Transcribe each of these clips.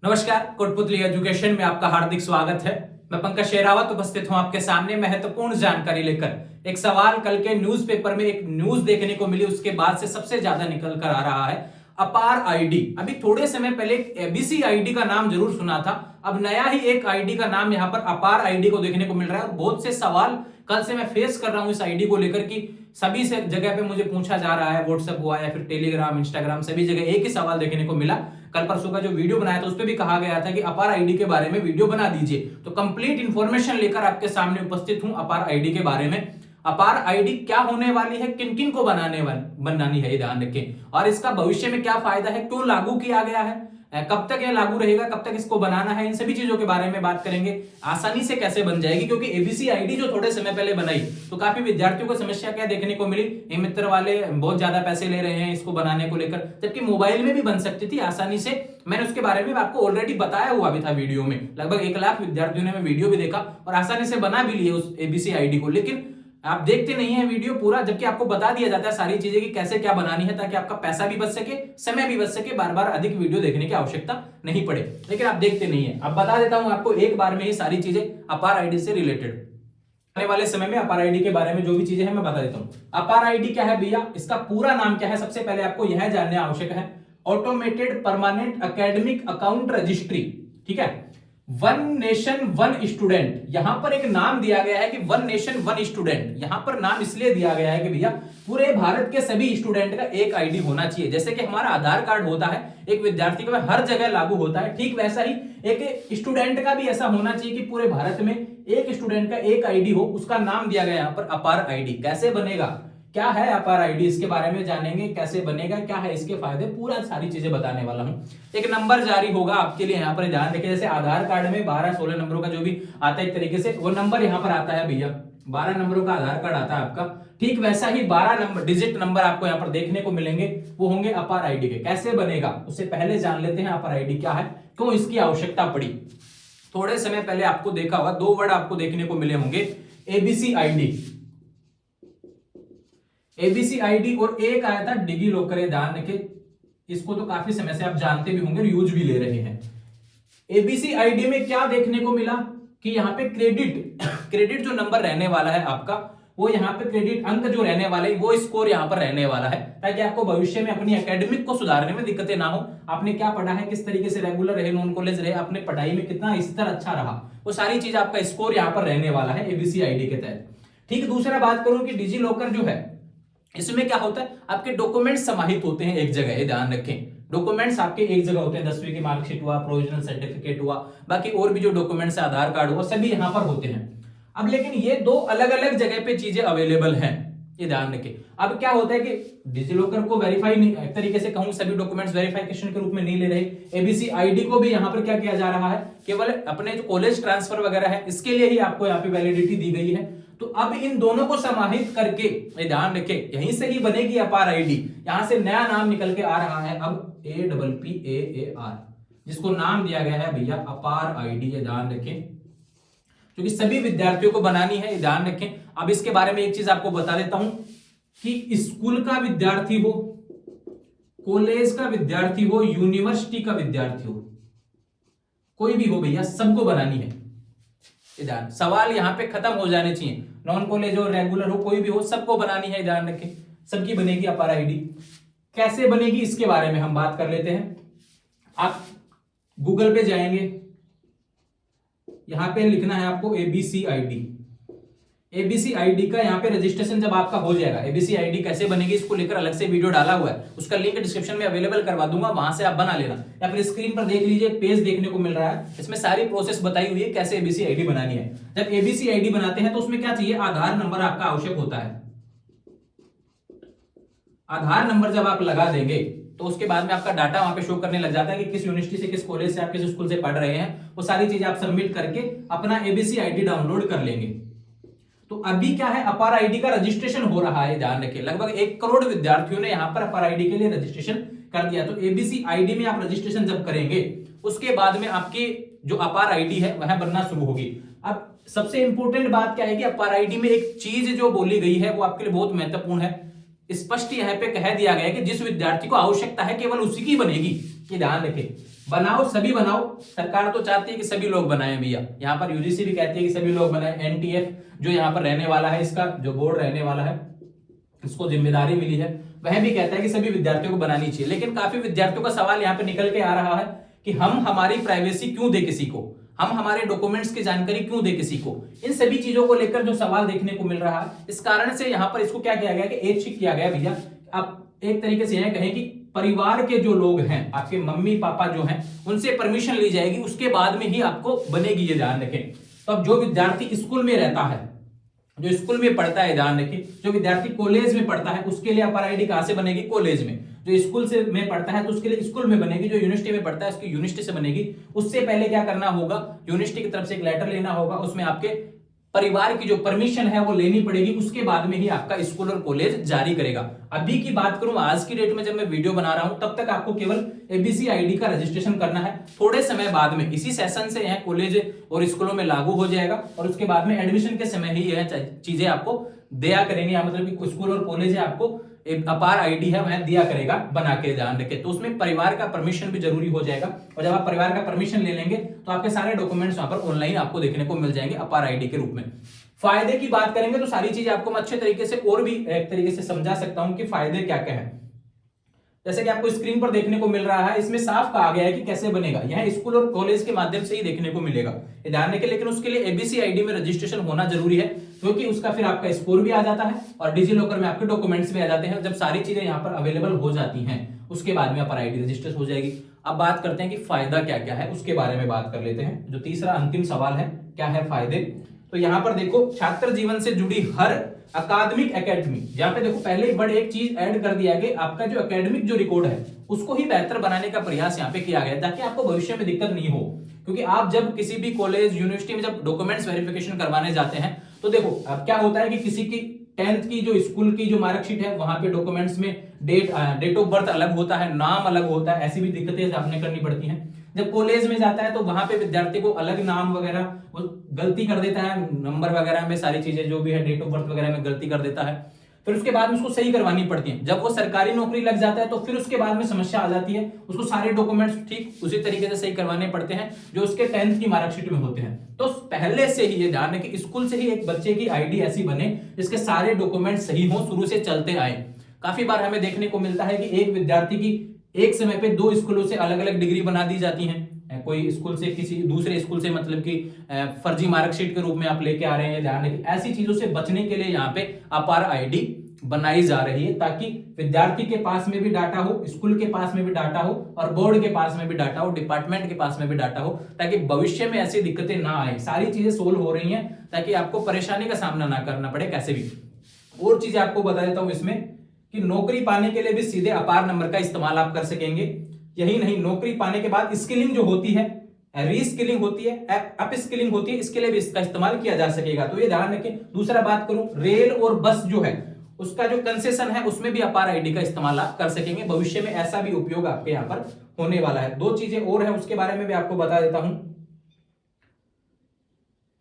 नमस्कार, कोटपुतली एजुकेशन में आपका हार्दिक स्वागत है। मैं पंकज शेरावत उपस्थित हूं आपके सामने महत्वपूर्ण जानकारी लेकर। एक सवाल कल के न्यूज़पेपर में एक न्यूज देखने को मिली, उसके बाद से सबसे ज्यादा निकल कर आ रहा है अपार आईडी। अभी थोड़े समय पहले एक एबीसी आईडी का नाम जरूर सुना था, अब नया ही एक आईडी का नाम यहाँ पर अपार आईडी को देखने को मिल रहा है। और बहुत से सवाल कल से मैं फेस कर रहा हूं इस आईडी को लेकर कि सभी से जगह पे मुझे पूछा जा रहा है, व्हाट्सएप हुआ या फिर टेलीग्राम, इंस्टाग्राम, सभी जगह एक ही सवाल देखने को मिला। कल परसों का जो वीडियो बनाया था उस पर भी कहा गया था कि अपार आईडी के बारे में वीडियो बना दीजिए। तो कंप्लीट इंफॉर्मेशन लेकर आपके सामने उपस्थित हूं अपार आईडी के बारे में। अपार आईडी क्या होने वाली है, किन किन को बनानी है, ये ध्यान रखें। और इसका भविष्य में क्या फायदा है, क्यों लागू किया गया है, कब तक यह लागू रहेगा, कब तक इसको बनाना है, इन सभी चीजों के बारे में बात करेंगे। आसानी से कैसे बन जाएगी, क्योंकि एबीसी आईडी जो थोड़े समय पहले बनाई तो काफी विद्यार्थियों को समस्या क्या देखने को मिली, ये मित्र वाले बहुत ज्यादा पैसे ले रहे हैं इसको बनाने को लेकर, जबकि मोबाइल में भी बन सकती थी आसानी से। मैंने उसके बारे में आपको ऑलरेडी बताया हुआ भी था वीडियो में। लगभग 1 लाख विद्यार्थियों ने वीडियो भी देखा और आसानी से बना भी लिए उस एबीसी आईडी को, लेकिन आप देखते नहीं है वीडियो पूरा, जबकि आपको बता दिया जाता है सारी चीजें कि कैसे क्या बनानी है, ताकि आपका पैसा भी बच सके, समय भी बच सके, बार बार अधिक वीडियो देखने की आवश्यकता नहीं पड़े। लेकिन आप देखते नहीं है। अब बता देता हूं आपको एक बार में ही सारी चीजें अपार आईडी से रिलेटेड। आने वाले समय में अपार आईडी के बारे में जो भी चीजें हैं मैं बता देता हूं। अपार आईडी क्या है भैया, इसका पूरा नाम क्या है, सबसे पहले आपको यह जानना आवश्यक है। Automated permanent academic account registry, ठीक है। वन नेशन वन स्टूडेंट, यहां पर एक नाम दिया गया है कि वन नेशन वन स्टूडेंट। यहां पर नाम इसलिए दिया गया है कि भैया पूरे भारत के सभी स्टूडेंट का एक आईडी होना चाहिए। जैसे कि हमारा आधार कार्ड होता है एक विद्यार्थी का, हर जगह लागू होता है, ठीक वैसा ही एक स्टूडेंट का भी ऐसा होना चाहिए कि पूरे भारत में एक स्टूडेंट का एक आईडी हो। उसका नाम दिया गया यहां पर अपार आईडी। कैसे बनेगा, क्या है अपार आईडी, इसके बारे में जानेंगे, कैसे बनेगा, क्या है इसके फायदे, पूरा सारी चीजें बताने वाला हूं। एक नंबर जारी होगा आपके लिए, यहाँ पर ध्यान रखिए। जैसे आधार कार्ड में 12-16 नंबरों का जो भी आता है एक तरीके से, वो नंबर यहाँ पर आता है भैया। 12 नंबरों का आधार कार्ड आता है आपका, ठीक वैसा ही 12 नंबर डिजिट नंबर आपको यहाँ पर देखने को मिलेंगे, वो होंगे अपार आईडी के। कैसे बनेगा उससे पहले जान लेते हैं अपार आईडी क्या है, क्यों इसकी आवश्यकता पड़ी। थोड़े समय पहले आपको देखा होगा, 2 वर्ड आपको देखने को मिले होंगे, एबीसी आईडी। एबीसी आईडी और एक आया था डिजी लॉकर, ध्यान रखें। इसको तो काफी समय से आप जानते भी होंगे, यूज भी ले रहे हैं। एबीसी आईडी में क्या देखने को मिला कि यहाँ पे क्रेडिट जो नंबर रहने वाला है आपका, वो यहाँ पे क्रेडिट अंक जो रहने वाले, वो स्कोर यहाँ पर रहने वाला है, ताकि आपको भविष्य में अपनी एकेडमिक को सुधारने में दिक्कतें ना हो। आपने क्या पढ़ा है, किस तरीके से रेगुलर रहे, नॉन कॉलेज रहे, अपने पढ़ाई में कितना स्तर अच्छा रहा, वो सारी चीज आपका स्कोर यहाँ पर रहने वाला है एबीसी आईडी के तहत। ठीक, दूसरा बात करूं कि डिजी लॉकर जो है, इसमें क्या होता है, आपके डॉक्यूमेंट समाहित होते हैं एक जगह, ध्यान रखें। डॉक्यूमेंट्स आपके एक जगह होते हैं, 10वीं की मार्कशीट हुआ, प्रोविजनल सर्टिफिकेट हुआ, बाकी और भी जो डॉक्यूमेंट्स है, आधार कार्ड हुआ, सभी यहां पर होते हैं। अब लेकिन ये 2 अलग अलग जगह पे चीजें अवेलेबल हैं, ये ध्यान रखें। अब क्या होता है कि डिजी लॉकर को वेरीफाई नहीं, एक तरीके से कहूं सभी डॉक्यूमेंट्स वेरिफिकेशन के रूप में नहीं ले रहे। एबीसी आईडी को भी यहां पर क्या किया जा रहा है, केवल अपने जो कॉलेज ट्रांसफर वगैरह है इसके लिए ही आपको यहाँ पे वैलिडिटी दी गई है। तो अब इन दोनों को समाहित करके, ध्यान रखें, यहीं से ही बनेगी अपार आईडी। यहां से नया नाम निकल के आ रहा है अब APPAAR, जिसको नाम दिया गया है भैया अपार आईडी, ये ध्यान रखें, क्योंकि सभी विद्यार्थियों को बनानी है, ध्यान रखें। अब इसके बारे में एक चीज आपको बता देता हूं कि स्कूल का विद्यार्थी हो, कॉलेज का विद्यार्थी हो, यूनिवर्सिटी का विद्यार्थी हो, कोई भी हो भैया, सबको बनानी है। ध्यान, सवाल यहां पे खत्म हो जाने चाहिए, नॉन कॉलेज हो, रेगुलर हो, कोई भी हो, सबको बनानी है, ध्यान रखें। सबकी बनेगी अपार आईडी। कैसे बनेगी इसके बारे में हम बात कर लेते हैं। आप गूगल पे जाएंगे, यहां पे लिखना है आपको एबीसी आईडी। एबीसी आईडी का यहाँ पे रजिस्ट्रेशन जब आपका हो जाएगा, एबीसी आईडी कैसे बनेगी इसको लेकर अलग से वीडियो डाला हुआ है, उसका लिंक डिस्क्रिप्शन में अवेलेबल करवा दूंगा, वहां से आप बना लेना, या फिर स्क्रीन पर देख लीजिए, पेज देखने को मिल रहा है, इसमें सारी प्रोसेस बताई हुई है कैसे एबीसी आईडी बनानी है। जब एबीसी आईडी बनाते हैं तो उसमें क्या चाहिए, आधार नंबर आपका आवश्यक होता है। आधार नंबर जब आप लगा देंगे तो उसके बाद में आपका डाटा वहां पे शो करने लग जाता है कि किस यूनिवर्सिटी से, किस कॉलेज से, आप किस स्कूल से पढ़ रहे हैं, वो सारी चीजें आप सबमिट करके अपना एबीसी आईडी डाउनलोड कर लेंगे। तो अभी क्या है, अपार आईडी का रजिस्ट्रेशन हो रहा है, ध्यान रखिए। लगभग 1 करोड़ विद्यार्थियों ने यहां पर अपार आईडी के लिए रजिस्ट्रेशन कर दिया। तो एबीसी आईडी में आप रजिस्ट्रेशन जब करेंगे उसके बाद में आपकी जो अपार आईडी है वह बनना शुरू होगी। अब सबसे इंपॉर्टेंट बात क्या है कि अपार आईडी में एक चीज जो बोली गई है वो आपके लिए बहुत महत्वपूर्ण है। स्पष्ट यहाँ पे कह दिया गया है कि जिस विद्यार्थी को आवश्यकता है केवल उसी की बनेगी, ये ध्यान रखें। बनाओ, सभी बनाओ। सरकार तो चाहती है कि सभी लोग बनाएं भैया, यहाँ पर यूजीसी भी कहती है कि सभी लोग बनाएं। एनटीएफ जो यहाँ पर रहने वाला है, इसका जो बोर्ड रहने वाला है, इसको जिम्मेदारी मिली है, वह भी कहता है कि सभी विद्यार्थियों को बनानी चाहिए। लेकिन काफी विद्यार्थियों का सवाल यहाँ पे निकल के आ रहा है कि हम हमारी प्राइवेसी क्यों दे किसी को, हम हमारे डॉक्यूमेंट्स की जानकारी क्यों दे किसी को। इन सभी चीजों को लेकर जो सवाल देखने को मिल रहा है, इस कारण से यहाँ पर इसको क्या किया गया कि ऐच्छिक किया गया भैया। आप एक तरीके से यह कहें कि परिवार के जो लोग हैं, आपके मम्मी पापा जो हैं, उनसे परमिशन ली जाएगी, उसके बाद में ही आपको बनेगी, ये ध्यान रखें। तो अब जो विद्यार्थी स्कूल में रहता है, जो स्कूल में पढ़ता है, ध्यान रखिए, जो विद्यार्थी कॉलेज में पढ़ता है उसके लिए अपर आईडी कहां से बनेगी, कॉलेज में। जो स्कूल से में पढ़ता है तो उसके लिए स्कूल में बनेगी, जो यूनिवर्सिटी में पढ़ता है उसकी यूनिवर्सिटी से बनेगी। उससे पहले क्या करना होगा, यूनिवर्सिटी की तरफ से एक लेटर लेना होगा, उसमें आपके परिवार की जो परमिशन है वो लेनी पड़ेगी, उसके बाद में ही आपका स्कूल और कॉलेज जारी करेगा। अभी की बात करूं, आज की डेट में जब मैं वीडियो बना रहा हूं, तब तक आपको केवल एबीसी आईडी का रजिस्ट्रेशन करना है। थोड़े समय बाद में, इसी सेशन से यह कॉलेज और स्कूलों में लागू हो जाएगा, और उसके बाद में एडमिशन के समय ही यह चीजें आपको दिया करेंगे, मतलब कि स्कूल और कॉलेज आपको एक अपार आईडी है वह दिया करेगा बना के, ध्यान रखें। तो उसमें परिवार का परमिशन भी जरूरी हो जाएगा, और जब आप परिवार का परमिशन ले लेंगे तो आपके सारे डॉक्यूमेंट्स वहां पर ऑनलाइन आपको देखने को मिल जाएंगे अपार आईडी के रूप में। फायदे की बात करेंगे तो सारी चीजें आपको मैं अच्छे तरीके से और भी एक तरीके से समझा सकता हूं कि फायदे क्या क्या है। जैसे कि आपको स्क्रीन पर देखने को मिल रहा है, इसमें साफ कहा गया है कि कैसे बनेगा, यह स्कूल और कॉलेज के माध्यम से ही देखने को मिलेगा, ध्यान रखें। लेकिन उसके लिए एबीसी आईडी में रजिस्ट्रेशन होना जरूरी है, क्योंकि उसका फिर आपका स्कोर भी आ जाता है और डिजी लॉकर में आपके डॉक्यूमेंट्स भी आ जाते हैं। जब सारी चीजें यहाँ पर अवेलेबल हो जाती हैं, उसके बाद में अपर आईडी रजिस्टर हो जाएगी। अब बात करते हैं कि फायदा क्या क्या है, उसके बारे में बात कर लेते हैं। जो तीसरा अंतिम सवाल है, क्या है फायदे, तो यहाँ पर देखो, छात्र जीवन से जुड़ी हर अकादमिक एकेडमी, यहाँ पे देखो पहले ही बड़े एक चीज ऐड कर दिया गया, आपका जो एकेडमिक जो रिकॉर्ड है उसको ही बेहतर बनाने का प्रयास यहाँ पे किया गया, ताकि आपको भविष्य में दिक्कत नहीं हो। क्योंकि आप जब किसी भी कॉलेज यूनिवर्सिटी में जब डॉक्यूमेंट्स वेरिफिकेशन करवाने जाते हैं, तो देखो अब क्या होता है कि किसी की 10th की जो स्कूल की जो मार्कशीट है, वहां पे डॉक्यूमेंट्स में डेट ऑफ बर्थ अलग होता है, नाम अलग होता है, ऐसी भी दिक्कतें आपने करनी पड़ती हैं। जब कॉलेज में जाता है तो वहां पे विद्यार्थी को अलग नाम वगैरह वो गलती कर देता है, नंबर वगैरह में सारी चीजें जो भी है, डेट ऑफ बर्थ वगैरह में गलती कर देता है, फिर उसके बाद में उसको सही करवानी पड़ती है। जब वो सरकारी नौकरी लग जाता है तो फिर उसके बाद में समस्या आ जाती है, उसको सारे डॉक्यूमेंट्स ठीक उसी तरीके से सही करवाने पड़ते हैं जो उसके 10th की मार्कशीट में होते हैं। तो पहले से ही ये ध्यान है कि स्कूल से ही एक बच्चे की आईडी ऐसी बने जिसके सारे डॉक्यूमेंट सही हो, शुरू से चलते आए। काफी बार हमें देखने को मिलता है कि एक विद्यार्थी की एक समय पे 2 स्कूलों से अलग अलग डिग्री बना दी जाती है। कोई स्कूल से किसी दूसरे स्कूल से मतलब कि फर्जी मार्कशीट के रूप में आप लेके आ रहे हैं, ध्यान रखिए। ऐसी चीजों से बचने के लिए यहाँ पे अपार आईडी बनाई जा रही है, ताकि विद्यार्थी के पास में भी डाटा हो, स्कूल के पास में भी डाटा हो, और बोर्ड के पास में भी डाटा हो, डिपार्टमेंट के पास में भी डाटा हो, ताकि भविष्य में ऐसी दिक्कतें ना आए। सारी चीजें सोल्व हो रही हैं ताकि आपको परेशानी का सामना ना करना पड़े कैसे भी। और चीजें आपको बता देता हूं इसमें कि नौकरी पाने के लिए भी सीधे अपार नंबर का इस्तेमाल आप कर सकेंगे। यही नहीं, नौकरी पाने के बाद स्किलिंग जो होती है, रीस्किलिंग होती है, अप स्किलिंग होती है, इसके लिए भी इसका इस्तेमाल किया जा सकेगा। तो ये ध्यान रखें। दूसरा बात करूं, रेल और बस जो है उसका जो कंसेशन है उसमें भी अपार आईडी का इस्तेमाल आप कर सकेंगे। भविष्य में ऐसा भी उपयोग आपके यहाँ पर होने वाला है। 2 चीजें और है, उसके बारे में भी आपको बता देता हूं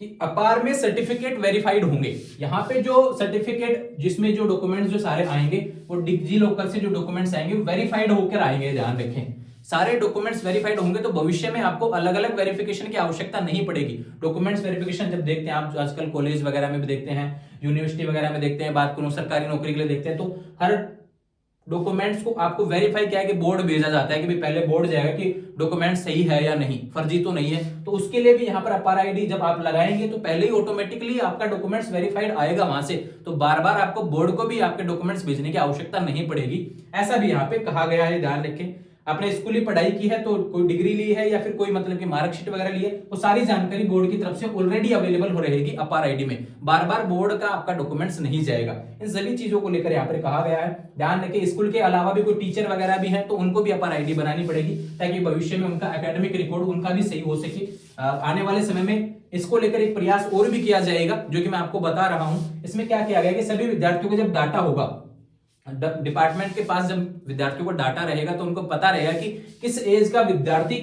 कि अपार में सर्टिफिकेट वेरीफाइड होंगे। यहाँ पे जो सर्टिफिकेट जिसमें जो डॉक्यूमेंट्स जो सारे आएंगे वो डिजी लॉकर से जो डॉक्यूमेंट्स आएंगे वेरीफाइड होकर आएंगे, ध्यान रखें। सारे डॉक्यूमेंट्स वेरीफाइड होंगे तो भविष्य में आपको अलग अलग वेरिफिकेशन की आवश्यकता नहीं पड़ेगी। डॉक्यूमेंट्स वेरिफिकेशन जब देखते हैं आप, आजकल कॉलेज वगैरह में भी देखते हैं, यूनिवर्सिटी वगैरह में देखते हैं, बात करूं सरकारी नौकरी के लिए देखते हैं, तो हर डॉक्यूमेंट्स को आपको वेरीफाई किया है कि बोर्ड भेजा जाता है कि भाई पहले बोर्ड जाएगा कि डॉक्यूमेंट सही है या नहीं, फर्जी तो नहीं है। तो उसके लिए भी यहाँ पर अपार आईडी जब आप लगाएंगे तो पहले ही ऑटोमेटिकली आपका डॉक्यूमेंट्स वेरीफाइड आएगा वहां से, तो बार बार आपको बोर्ड को भी आपके डॉक्यूमेंट्स भेजने की आवश्यकता नहीं पड़ेगी। ऐसा भी यहाँ पे कहा गया है, ध्यान रखें। आपने स्कूली पढ़ाई की है तो कोई डिग्री ली है या फिर कोई मतलब कि मार्कशीट वगैरह ली है, वो सारी जानकारी बोर्ड की तरफ से ऑलरेडी अवेलेबल हो रहेगी अपार आईडी में। बार बार बोर्ड का आपका डॉक्यूमेंट्स नहीं जाएगा। इन सभी चीजों को लेकर यहाँ पर कहा गया है। ध्यान रखिए, स्कूल के अलावा भी कोई टीचर वगैरह भी है तो उनको भी अपार आईडी बनानी पड़ेगी, ताकि भविष्य में उनका एकेडमिक रिकॉर्ड उनका भी सही हो सके। आने वाले समय में इसको लेकर एक प्रयास और भी किया जाएगा, जो कि मैं आपको बता रहा हूं। इसमें क्या किया गया कि सभी विद्यार्थियों को जब डाटा होगा, डिपार्टमेंट के पास जब विद्यार्थियों को डाटा रहेगा तो उनको पता रहेगा कि किस एज का विद्यार्थी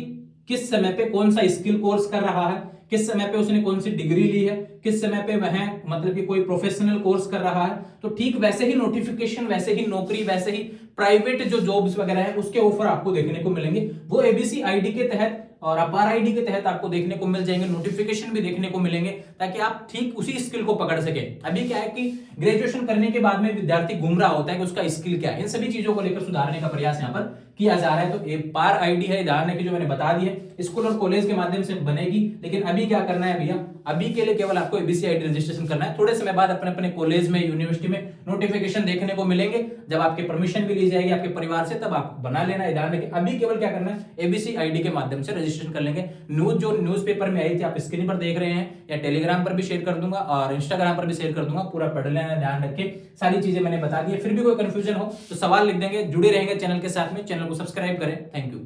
किस समय पे कौन सा स्किल कोर्स कर रहा है, किस समय पे उसने कौन सी डिग्री ली है, किस समय पे वह मतलब कि कोई प्रोफेशनल कोर्स कर रहा है। तो ठीक वैसे ही नोटिफिकेशन, वैसे ही नौकरी, वैसे ही प्राइवेट जो जॉब्स वगैरह है उसके ऑफर आपको देखने को मिलेंगे, वो एबीसी आईडी के तहत और अपार आईडी के तहत आपको देखने को मिल जाएंगे, नोटिफिकेशन भी देखने को मिलेंगे, ताकि आप ठीक उसी स्किल को पकड़ सके। अभी क्या है कि ग्रेजुएशन करने के बाद में विद्यार्थी घूम रहा होता है कि उसका स्किल क्या है, इन सभी चीजों को लेकर सुधारने का प्रयास यहाँ पर किया जा रहा है। तो अपार आईडी है धारने की जो मैंने बता दी है, स्कूल और कॉलेज के माध्यम से बनेगी, लेकिन अभी क्या करना है भैया, अभी के लिए केवल आपको एबीसी आईडी रजिस्ट्रेशन करना है। थोड़े समय बाद अपने अपने कॉलेज में, यूनिवर्सिटी में नोटिफिकेशन देखने को मिलेंगे, जब आपके परमिशन भी ली जाएगी आपके परिवार से, तब आप बना लेना है। अभी केवल क्या करना है, एबीसी आईडी के माध्यम से रजिस्ट्रेशन कर लेंगे। न्यूज जो न्यूज़पेपर में आई थी आप स्क्रीन पर देख रहे हैं, या टेलीग्राम पर भी शेयर कर दूंगा और इंस्टाग्राम पर भी शेयर कर दूंगा, पूरा पढ़ लेना, ध्यान रखें, सारी चीजें मैंने बता दी है। फिर भी कोई कंफ्यूजन हो तो सवाल लिख देंगे, जुड़े रहेंगे चैनल के साथ में, चैनल को सब्सक्राइब करें। Thank you.